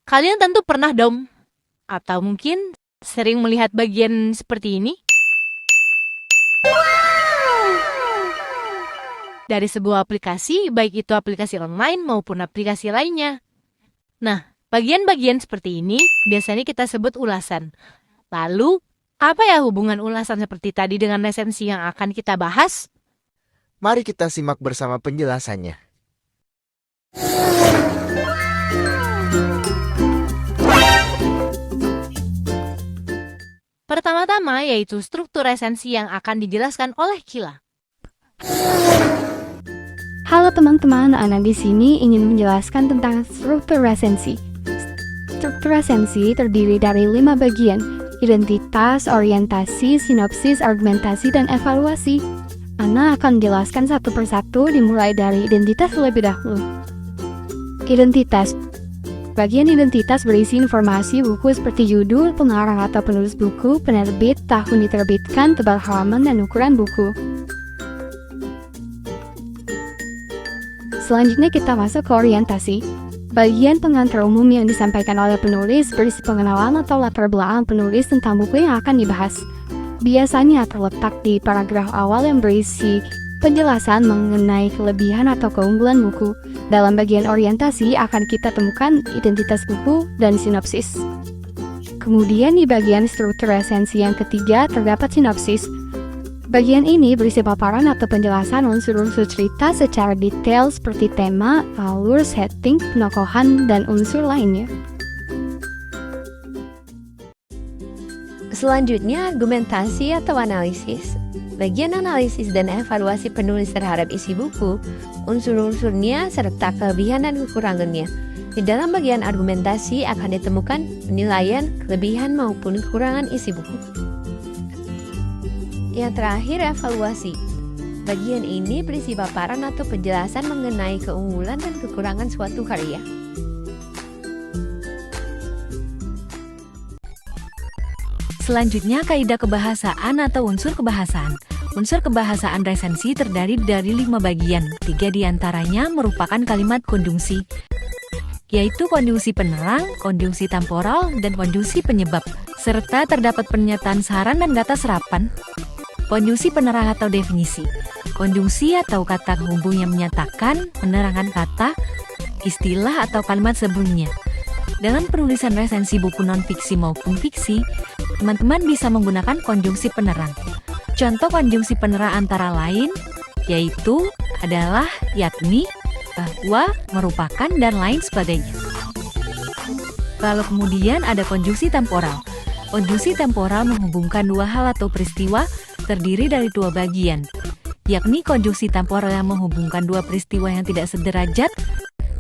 Kalian tentu pernah dong, atau mungkin sering melihat bagian seperti ini dari sebuah aplikasi, baik itu aplikasi online maupun aplikasi lainnya. Nah, bagian-bagian seperti ini biasanya kita sebut ulasan. Lalu, apa ya hubungan ulasan seperti tadi dengan esensi yang akan kita bahas? Mari kita simak bersama penjelasannya. Pertama-tama yaitu struktur esensi yang akan dijelaskan oleh Kila. Halo teman-teman, Ana di sini ingin menjelaskan tentang struktur esensi. Struktur esensi terdiri dari 5 bagian: identitas, orientasi, sinopsis, argumentasi, dan evaluasi. Ana akan menjelaskan satu persatu dimulai dari identitas terlebih dahulu. Identitas. Bagian identitas berisi informasi buku seperti judul, pengarang atau penulis buku, penerbit, tahun diterbitkan, tebal halaman, dan ukuran buku. Selanjutnya kita masuk ke orientasi. Bagian pengantar umum yang disampaikan oleh penulis berisi pengenalan atau latar belakang penulis tentang buku yang akan dibahas. Biasanya terletak di paragraf awal yang berisi penjelasan mengenai kelebihan atau keunggulan buku. Dalam bagian orientasi akan kita temukan identitas buku dan sinopsis. Kemudian di bagian struktur esensi yang ketiga terdapat sinopsis. Bagian ini berisi paparan atau penjelasan unsur-unsur cerita secara detail seperti tema, alur, setting, penokohan, dan unsur lainnya. Selanjutnya, argumentasi atau analisis. Bagian analisis dan evaluasi penulis terhadap isi buku, unsur-unsurnya, serta kelebihan dan kekurangannya. Di dalam bagian argumentasi akan ditemukan penilaian, kelebihan maupun kekurangan isi buku. Yang terakhir, evaluasi. Bagian ini berisi paparan atau penjelasan mengenai keunggulan dan kekurangan suatu karya. Selanjutnya, kaidah kebahasaan atau unsur kebahasaan. Unsur kebahasaan resensi terdiri dari 5 bagian. 3 diantaranya merupakan kalimat konjungsi, yaitu konjungsi penerang, konjungsi temporal, dan konjungsi penyebab. Serta terdapat pernyataan saran dan kata serapan. Konjungsi penerang atau definisi. Konjungsi atau kata penghubung yang menyatakan, menerangkan kata, istilah atau kalimat sebelumnya. Dalam penulisan resensi buku non-fiksi maupun fiksi, teman-teman bisa menggunakan konjungsi penerang. Contoh konjungsi penerang antara lain yaitu adalah, yakni, bahwa, merupakan, dan lain sebagainya. Lalu kemudian ada konjungsi temporal. Konjungsi temporal menghubungkan 2 hal atau peristiwa terdiri dari 2 bagian, yakni konjungsi temporal yang menghubungkan 2 peristiwa yang tidak sederajat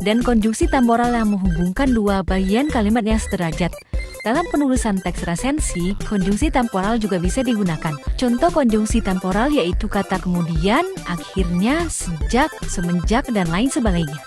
dan konjungsi temporal yang menghubungkan 2 bagian kalimat yang sederajat. Dalam penulisan teks resensi, konjungsi temporal juga bisa digunakan. Contoh konjungsi temporal yaitu kata kemudian, akhirnya, sejak, semenjak, dan lain sebagainya.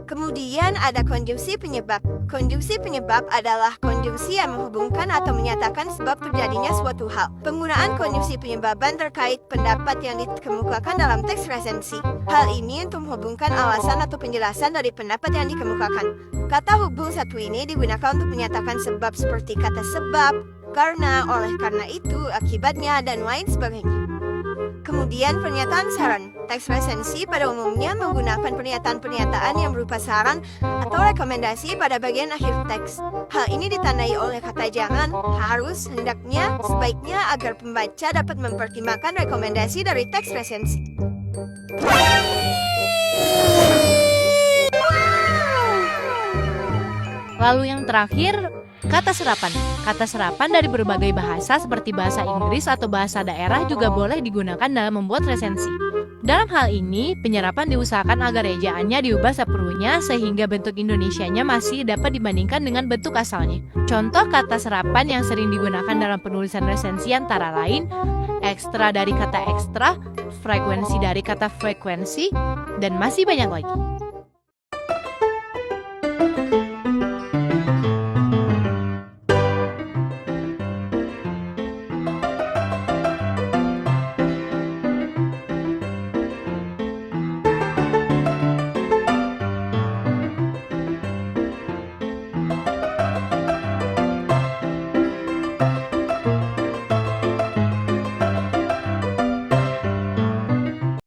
Kemudian ada konjungsi penyebab. Konjungsi penyebab adalah konjungsi yang menghubungkan atau menyatakan sebab terjadinya suatu hal. Penggunaan konjungsi penyebaban terkait pendapat yang dikemukakan dalam teks resensi. Hal ini untuk menghubungkan alasan atau penjelasan dari pendapat yang dikemukakan. Kata hubung satu ini digunakan untuk menyatakan sebab seperti kata sebab, karena, oleh karena itu, akibatnya, dan lain sebagainya. Kemudian pernyataan saran. Teks resensi pada umumnya menggunakan pernyataan-pernyataan yang berupa saran atau rekomendasi pada bagian akhir teks. Hal ini ditandai oleh kata jangan, harus, hendaknya, sebaiknya agar pembaca dapat mempertimbangkan rekomendasi dari teks resensi. Lalu yang terakhir, kata serapan. Kata serapan dari berbagai bahasa seperti bahasa Inggris atau bahasa daerah juga boleh digunakan dalam membuat resensi. Dalam hal ini, penyerapan diusahakan agar ejaannya diubah seperlunya sehingga bentuk Indonesianya masih dapat dibandingkan dengan bentuk asalnya. Contoh kata serapan yang sering digunakan dalam penulisan resensi antara lain ekstra dari kata ekstra, frekuensi dari kata frekuensi, dan masih banyak lagi.